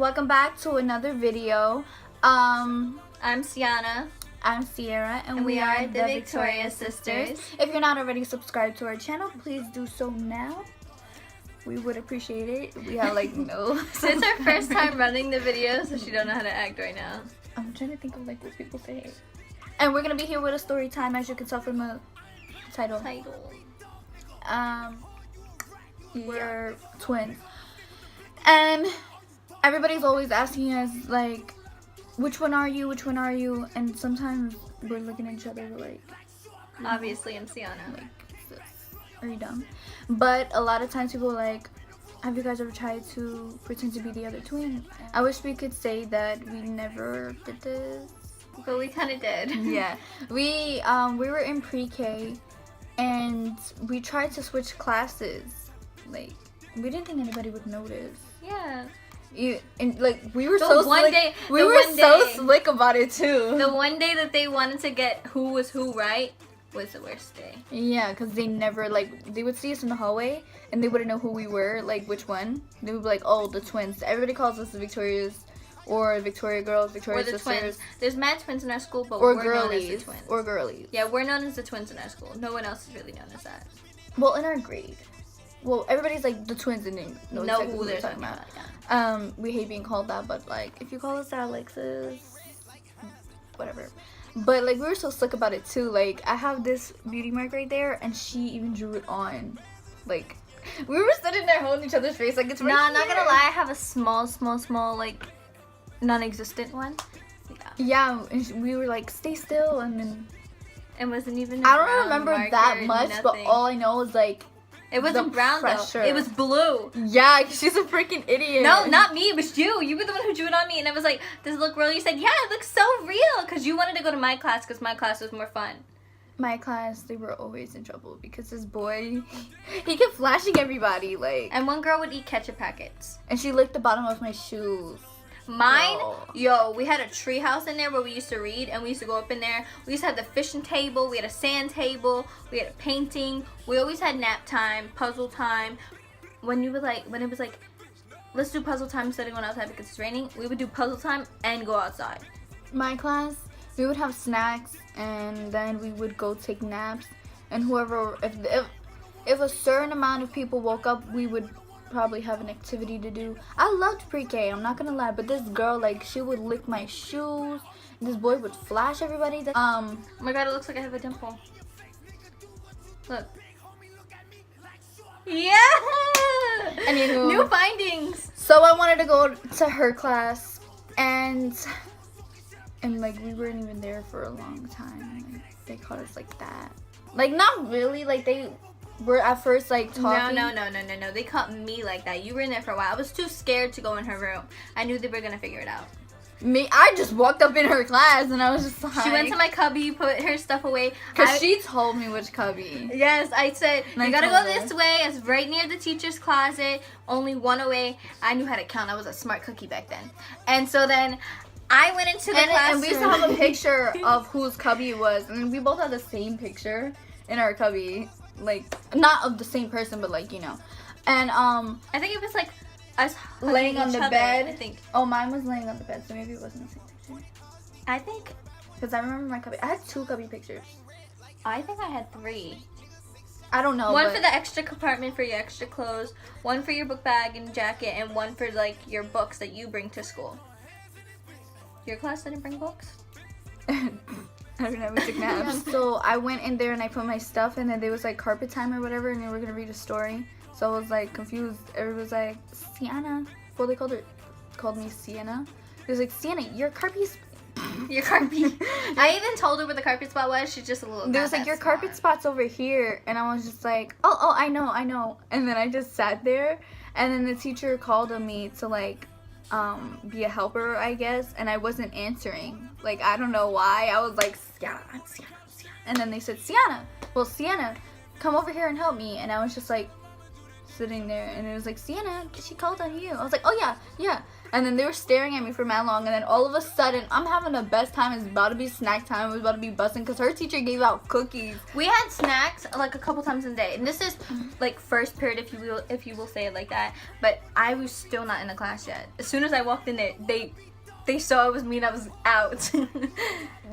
welcome back to another video. I'm Sienna. I'm Sierra, and we are the Victoria Sisters. If you're not already subscribed to our channel, please do so now. We would appreciate it. We have like no. It's our first time running the video, so she don't know how to act right now. I'm trying to think of like what people say. And we're gonna be here with a story time, as you can tell from the title. We're twins, and everybody's always asking us like, which one are you? Which one are you? And sometimes we're looking at each other like, obviously I'm Sienna. Like, are you dumb? But a lot of times people are like, have you guys ever tried to pretend to be the other twin? I wish we could say that we never did this, but we kind of did. Yeah, we were in pre-K, and we tried to switch classes. Like, we didn't think anybody would notice. Yeah. And like we were so slick about it too. The one day that they wanted to get who was who right was the worst day. Yeah, because they never, like, they would see us in the hallway and they wouldn't know who we were, like which one. They would be like, oh, the twins. Everybody calls us the Victorias, or Victoria girls, Victoria sisters. Twins. There's mad twins in our school, but or we're girlies, known as the twins. Or girlies. Yeah, we're known as the twins in our school. No one else is really known as that. Well, in our grade. Well, everybody's like the twins and they know exactly who they're talking about. Yeah. We hate being called that, but like if you call us that, Alexis, whatever. But like we were so slick about it too. Like I have this beauty mark right there, and she even drew it on. Like we were sitting there holding each other's face, like it's right I'm not gonna lie. I have a small, like non-existent one. Yeah, and we were like, stay still, and then it wasn't even. I don't remember that much, nothing. But all I know is like. It wasn't brown pressure. Though. It was blue. Yeah, she's a freaking idiot. No, not me. It was you. You were the one who drew it on me, and I was like, "Does it look real?" You said, "Yeah, it looks so real," because you wanted to go to my class because my class was more fun. My class, they were always in trouble because this boy, he kept flashing everybody like. And one girl would eat ketchup packets. And she licked the bottom of my shoes. Mine, yo, we had a tree house in there where we used to read, and we used to go up in there. We used to have the fishing table, we had a sand table, we had a painting. We always had nap time, puzzle time. When it was like, let's do puzzle time instead of going outside because it's raining, we would do puzzle time and go outside. My class, we would have snacks, and then we would go take naps. And whoever, if a certain amount of people woke up, we would probably have an activity to do. I loved pre-K, I'm not gonna lie, but this girl, like, she would lick my shoes. This boy would flash everybody. Oh my god, it looks like I have a dimple. Look. Yeah! Anywho, new findings. So I wanted to go to her class, and like we weren't even there for a long time. Like, they called us like that. Like not really, like they were at first like talking. No. They caught me like that. You were in there for a while. I was too scared to go in her room. I knew they were gonna figure it out. I just walked up in her class and I was just like. She went to my cubby, put her stuff away. Cause she told me which cubby. Yes, I said you gotta go this way. It's right near the teacher's closet. Only one away. I knew how to count. I was a smart cookie back then. And so then I went into the classroom. And we used to have a picture of whose cubby it was, and we both had the same picture in our cubby. Like, not of the same person, but like, you know. And I think it was like us laying on the bed. I think. Oh, mine was laying on the bed, so maybe it wasn't the same picture. I think. Because I remember my cubby. I had 2 cubby pictures. I think I had 3. I don't know. One for the extra compartment for your extra clothes, one for your book bag and jacket, and one for like your books that you bring to school. Your class didn't bring books? I don't know, we took naps. So I went in there and I put my stuff, and then there was like carpet time or whatever, and they were gonna read a story. So I was like confused. Everybody was like, Sienna. Well, they called me Sienna. It was like, Sienna, your carpet. Your carpet. I even told her where the carpet spot was. She's just a little. There was like, your carpet spot's over here, and I was just like, oh, I know. And then I just sat there, and then the teacher called on me to like be a helper, I guess, and I wasn't answering. Like, I don't know why. I was like, Sienna. And then they said, Sienna. Well, Sienna, come over here and help me. And I was just like sitting there, and it was like, Sienna, she called on you. I was like, oh yeah. And then they were staring at me for mad long. And then all of a sudden, I'm having the best time. It's about to be snack time. It was about to be busting because her teacher gave out cookies. We had snacks like a couple times a day. And this is like first period, if you will say it like that. But I was still not in the class yet. As soon as I walked in there, they saw it was me and I was out.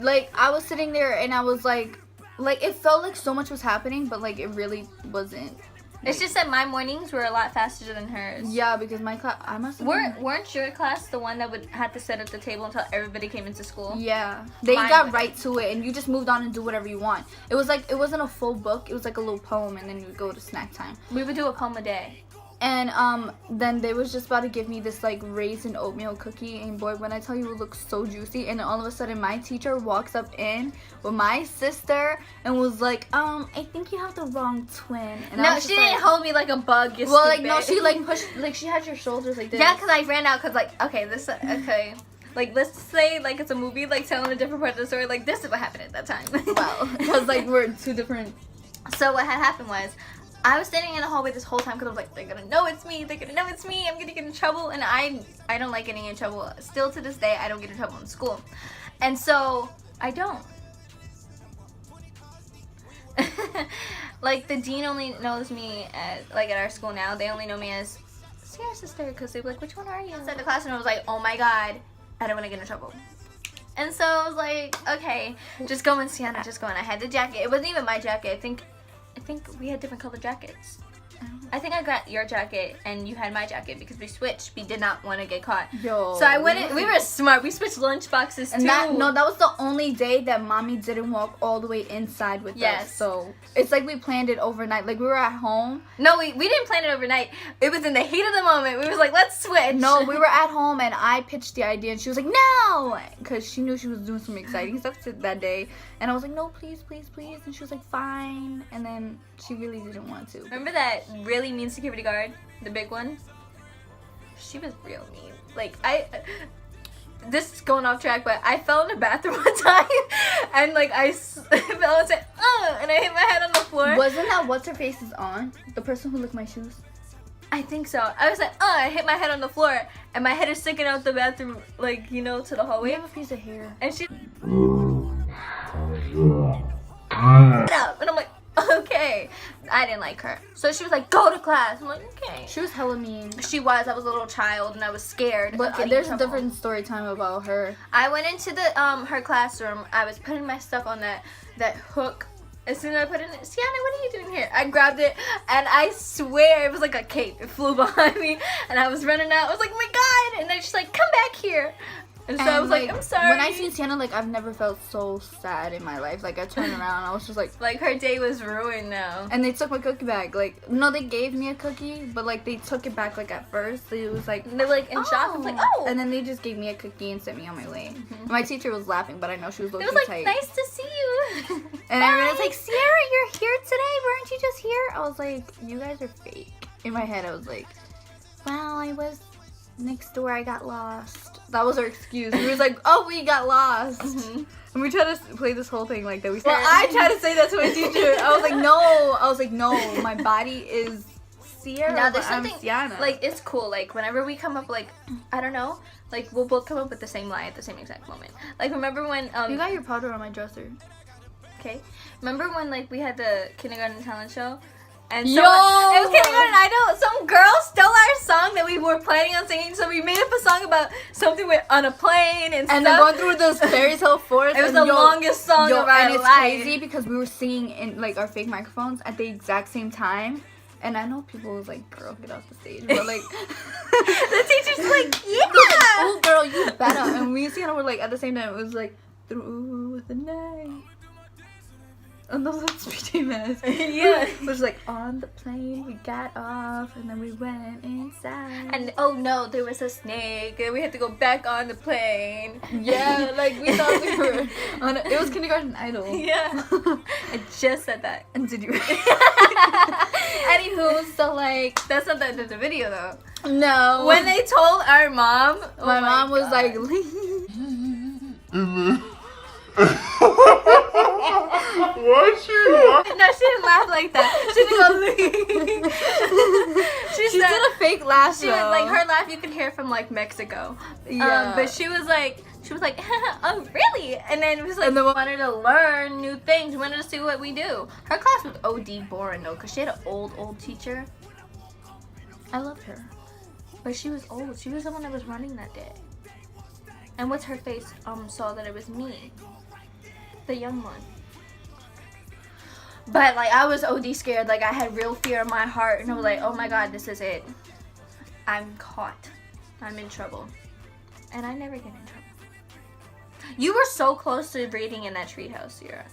Like, I was sitting there and I was like, it felt like so much was happening, but like it really wasn't. It's just that my mornings were a lot faster than hers. Yeah, because my class, I must have weren't your class the one that would have to sit at the table until everybody came into school? Yeah, they got right to it, and you just moved on and do whatever you want. It was like, it wasn't a full book, it was like a little poem, and then you would go to snack time. We would do a poem a day. And then they was just about to give me this like raisin oatmeal cookie, and boy, when I tell you, it looks so juicy. And then all of a sudden my teacher walks up in with my sister and was like, I think you have the wrong twin. And no, she didn't hold me like a bug. You well, stupid. like no, she like pushed, like she had your shoulders like this. Yeah, cause I ran out, cause like okay, like let's say like it's a movie like telling a different part of the story. Like this is what happened at that time. Wow, because like we're two different. So what had happened was, I was standing in the hallway this whole time because I was like, they're gonna know it's me, I'm gonna get in trouble. And I don't like getting in trouble. Still to this day, I don't get in trouble in school. And so, I don't. Like, the dean only knows me at our school now. They only know me as Sierra's sister because they were like, which one are you? Inside the classroom, I was like, oh my god, I don't want to get in trouble. And so I was like, okay, just go in, Sienna, just go in. I had the jacket. It wasn't even my jacket. I think we had different colored jackets. I think I got your jacket and you had my jacket because we switched. We did not want to get caught. Yo, so I went in, we were smart. We switched lunch boxes too. And that was the only day that mommy didn't walk all the way inside with us. So it's like we planned it overnight. Like we were at home. No, we didn't plan it overnight. It was in the heat of the moment. We was like, let's switch. No, we were at home and I pitched the idea and she was like, no, because she knew she was doing some exciting stuff that day. And I was like, no, please, please, please. And she was like, fine. And then she really didn't want to. Remember that really mean security guard, the big one? She was real mean. Like, this is going off track, but I fell in the bathroom one time and like I fell and said, and I hit my head on the floor. Wasn't that what's her face is on? The person who licked my shoes? I think so. I was like, I hit my head on the floor and my head is sticking out the bathroom, like, you know, to the hallway. You have a piece of hair. And she and I'm like, okay. I didn't like her. So she was like, go to class. I'm like, okay. She was hella mean. She was. I was a little child and I was scared. But there's a different story time about her. I went into the her classroom. I was putting my stuff on that hook. As soon as I put it in, Sienna, what are you doing here? I grabbed it and I swear it was like a cape. It flew behind me and I was running out. I was like, oh my god. And then she's like, come back here. And so I was like, I'm sorry. When I seen Sienna, like, I've never felt so sad in my life. Like, I turned around, I was just like... Like, her day was ruined now. And they took my cookie back. Like, no, they gave me a cookie, but, like, they took it back, like, at first. It was like... They're, like, in shock. I was like, oh! And then they just gave me a cookie and sent me on my way. Mm-hmm. My teacher was laughing, but I know she was looking tight. tight. It was like, nice to see you. And everyone was like, Sierra, you're here today? Weren't you just here? I was like, you guys are fake. In my head, I was like, well, I was next door. I got lost. That was our excuse. We was like, oh, we got lost. Mm-hmm. And we tried to play this whole thing like that. Well, I tried to say that to my teacher. I was like, no, my body is Sierra, now, there's something, Sienna. Like, it's cool. Like, whenever we come up, like, I don't know, like, we'll both come up with the same lie at the same exact moment. Like, remember when... you got your powder on my dresser. Okay. Remember when, like, we had the kindergarten talent show? And Yo! It was Kindergarten Idol. Some girl stole our song that we were planning on singing, so we made up a song about something with on a plane and stuff. And then going through those fairy tale forest. It was the longest song of our life. And it's crazy because we were singing in like our fake microphones at the exact same time. And I know people was like, girl, get off the stage. But like... the teacher's like, yeah! Like, oh, girl, you better. And we and Sienna were like, at the same time, it was like, through the night. And those like PJ Masks. Yeah. It was like, on the plane, we got off, and then we went inside. And oh no, there was a snake, and we had to go back on the plane. Yeah, like we thought we were on it was Kindergarten Idol. Yeah. I just said that. And did you? Anywho, so like, that's not the end of the video though. No. When they told our mom, my mom was like, What you? no, she didn't laugh like that. She did a fake laugh. She was like, her laugh you could hear from like Mexico. Yeah. But she was like, oh really? And then it was like, and then we wanted to learn new things. We wanted to see what we do. Her class was OD boring though, cause she had an old teacher. I loved her, but she was old. She was the one that was running that day. And what's her face? Saw that it was me, the young one. But like I was OD scared. Like I had real fear in my heart, and I was like, oh my god, this is it. I'm caught. I'm in trouble. And I never get in trouble. You were so close to reading in that treehouse, Sierra.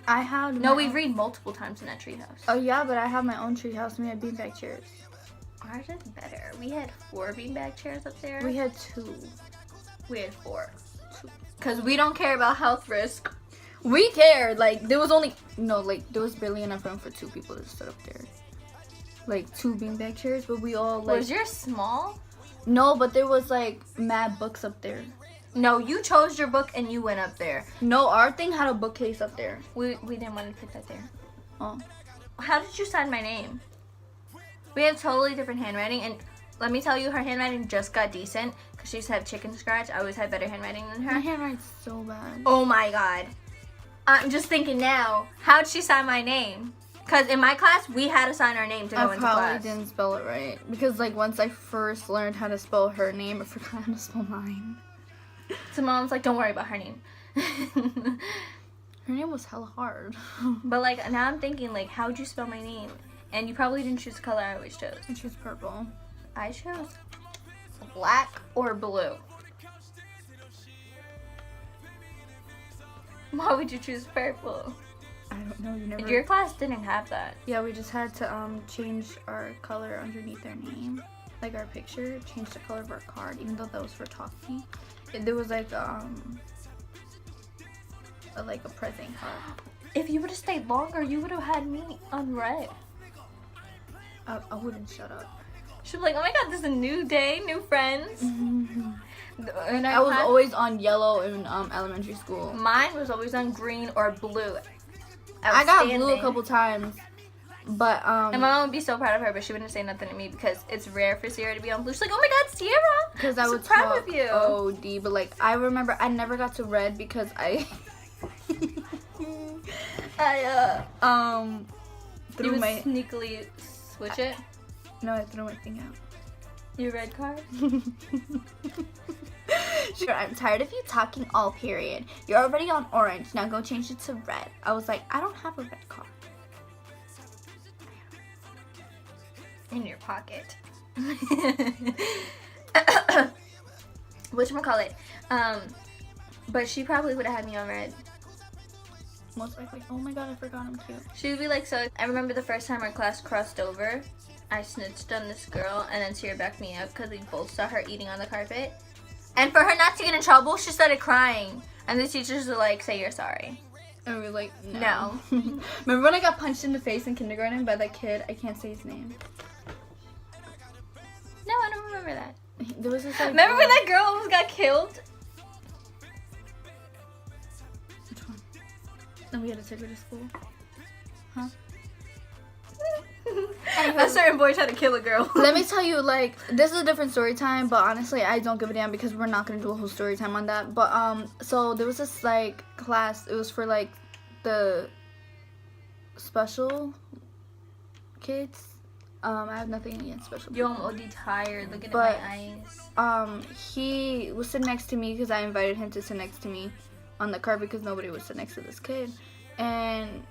I had we read multiple times in that treehouse. Oh yeah, but I have my own treehouse. We had beanbag chairs. Ours is better. We had 4 beanbag chairs up there. We had 2. We had 4. Because we don't care about health risk. We cared. Like there was there was barely enough room for 2 people to sit up there. Like 2 beanbag chairs, but we all like. Was yours small? No, but there was like mad books up there. No, you chose your book and you went up there. No, our thing had a bookcase up there. We didn't want to put that there. Oh. How did you sign my name? We have totally different handwriting, and let me tell you, her handwriting just got decent because she used to have chicken scratch. I always had better handwriting than her. My handwriting's so bad. Oh my god. I'm just thinking now, how'd she sign my name? Because in my class, we had to sign our name to go into class. I probably didn't spell it right. Because like once I first learned how to spell her name, I forgot how to spell mine. So mom's like, don't worry about her name. Her name was hella hard. But like now I'm thinking like, how'd you spell my name? And you probably didn't choose the color I always chose. I chose purple. I chose black or blue. Why would you choose purple? I don't know. You never. Your class didn't have that. Yeah, we just had to change our color underneath their name, like our picture. Change the color of our card, even though that was for talking. There was like a present card. If you would have stayed longer, you would have had me on red. I wouldn't shut up. She'd be like, oh my god, this is a new day, new friends. Mm-hmm. I was always on yellow in elementary school. Mine was always on green or blue. I got blue a couple times, but and my mom would be so proud of her, but she wouldn't say nothing to me because it's rare for Sierra to be on blue. She's like, oh my god, Sierra! Because I was so proud of you. OD, but like I remember I never got to red because I threw my sneakily switch it. No, I threw my thing out. Your red card? Sure, I'm tired of you talking all period. You're already on orange. Now go change it to red. I was like, I don't have a red card. In your pocket. Whatchamacallit? But she probably would have had me on red. Most likely. Oh my god, I forgot I'm cute. She would be like, so I remember the first time our class crossed over, I snitched on this girl and then Sierra backed me up because we both saw her eating on the carpet. And for her not to get in trouble, she started crying. And the teachers were like, say you're sorry. And we were like, no. Remember when I got punched in the face in kindergarten by that kid? I can't say his name. No, I don't remember that. There was this, like, remember when that girl almost got killed? Which one? And we had to take her to school? Huh? A certain boy tried to kill a girl. Let me tell you, like, this is a different story time, but honestly, I don't give a damn because we're not gonna do a whole story time on that. But so there was this like class. It was for like the special kids. I have nothing against special Yo, people. I'm OD tired. Looking at my eyes. He was sitting next to me because I invited him to sit next to me on the car because nobody would sit next to this kid, and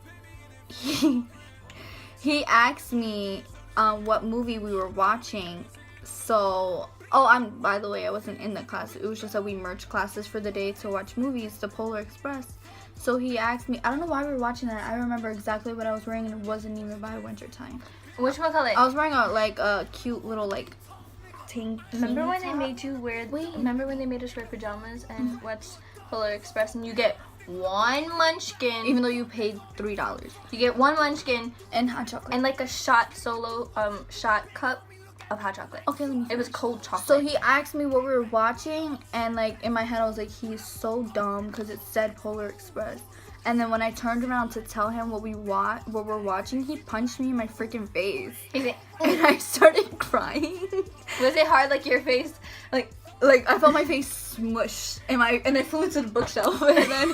he asked me what movie we were watching. So, by the way, I wasn't in the class. It was just that we merged classes for the day to watch movies, the Polar Express. So he asked me, I don't know why we were watching that. I remember exactly what I was wearing, and it wasn't even by wintertime. Whatchamacallit? I was wearing a cute little like tank. Remember when they made you wear? Remember when they made us wear pajamas and watch Polar Express, and you get one munchkin, even though you paid $3. You get one munchkin and hot chocolate and like a shot shot cup, of hot chocolate. Okay, let me. It was cold chocolate. So he asked me what we were watching, and like in my head I was like, he's so dumb because it said Polar Express. And then when I turned around to tell him what we're watching, he punched me in my freaking face. And I started crying. Was it hard, like your face? Like I felt my face smush, and I flew into the bookshelf. And then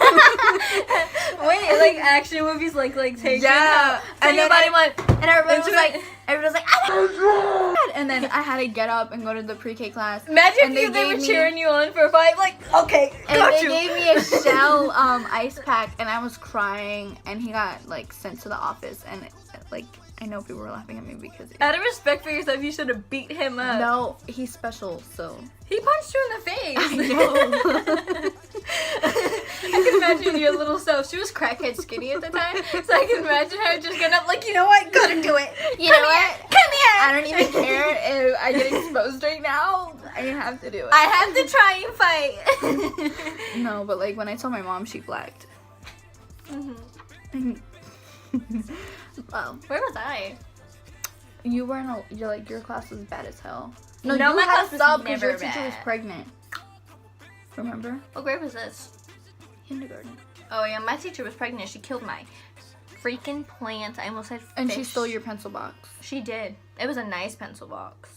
wait, like action movies, like taking. Yeah. And everybody went, and everybody was like, and then I had to get up and go to the pre-K class. Imagine if they were cheering you on for a fight, like, okay, and they gave me a shell ice pack, and I was crying, and he got like sent to the office, and like I know people were laughing at me because out of respect for yourself, you should have beat him up. No, he's special, so he punched you in the face. I know. I can imagine your little self. She was crackhead skinny at the time, so I can imagine her just getting up like, you know what, gotta do it. You know what? Come here. I don't even care if I get exposed right now. I have to do it. I have to try and fight. No, but like when I told my mom, she flagged. Well, where was I? You weren't. Your class was bad as hell. No, you my had class to stop was because never your teacher was bad. pregnant. Remember? What grade was this? Kindergarten. Oh yeah, my teacher was pregnant. She killed my freaking plant. I almost said fish. And she stole your pencil box. She did. It was a nice pencil box.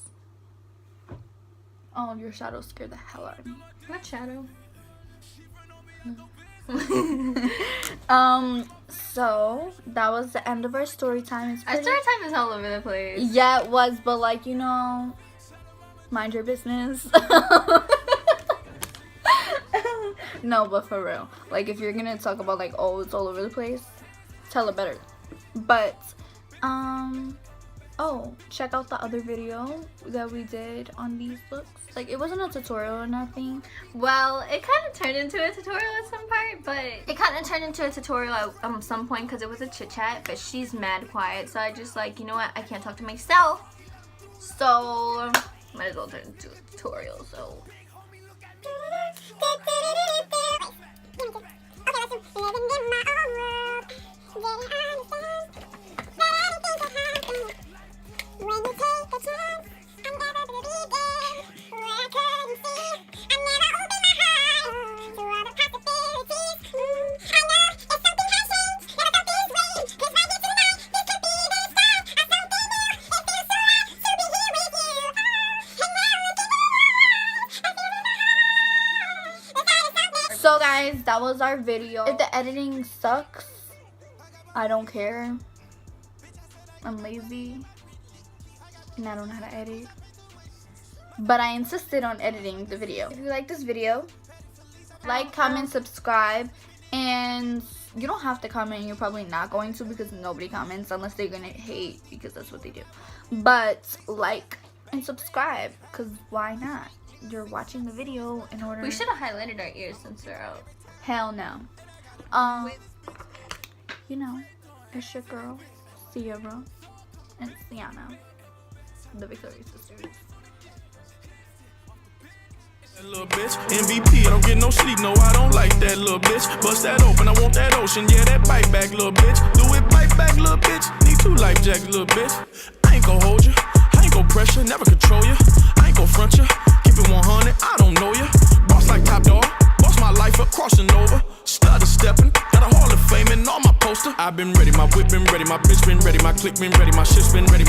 Oh, your shadow scared the hell out of me. What shadow? So that was the end of our story time. Our story time is all over the place. Yeah, it was, but like, you know, mind your business. No, but for real, like if you're gonna talk about like, oh, it's all over the place, tell it better. But oh, check out the other video that we did on these books. Like, it wasn't a tutorial or nothing. Well, it kind of turned into a tutorial at some part, but it kind of turned into a tutorial at some point because it was a chit chat, but she's mad quiet, so I just like, you know what, I can't talk to myself, so might as well turn it into a tutorial, so. So guys, that was our video. If the editing sucks, I don't care. I'm lazy and I don't know how to edit. But I insisted on editing the video. If you like this video, like, comment, subscribe, and you don't have to comment. You're probably not going to because nobody comments unless they're gonna hate, because that's what they do. But like and subscribe, because why not? You're watching the video in order. We should have highlighted our ears since they're out. Hell no. You know, it's your girl, Sierra, and Sienna, the Victorious Sisters. That little bitch, MVP, I don't get no sleep, no, I don't like that little bitch. Bust that open, I want that ocean, yeah, that bite back, little bitch. Do it, bite back, little bitch. Need 2 life jackets, little bitch. I ain't gon' hold you, I ain't gon' pressure, never control you. I ain't gon' front you, keep it 100, I don't know you. Boss like Top Dog, boss my life up, crossing over. Stutter stepping, got a Hall of Fame and all my poster. I've been ready, my whip been ready, my bitch been ready, my click been ready, my shit's been ready.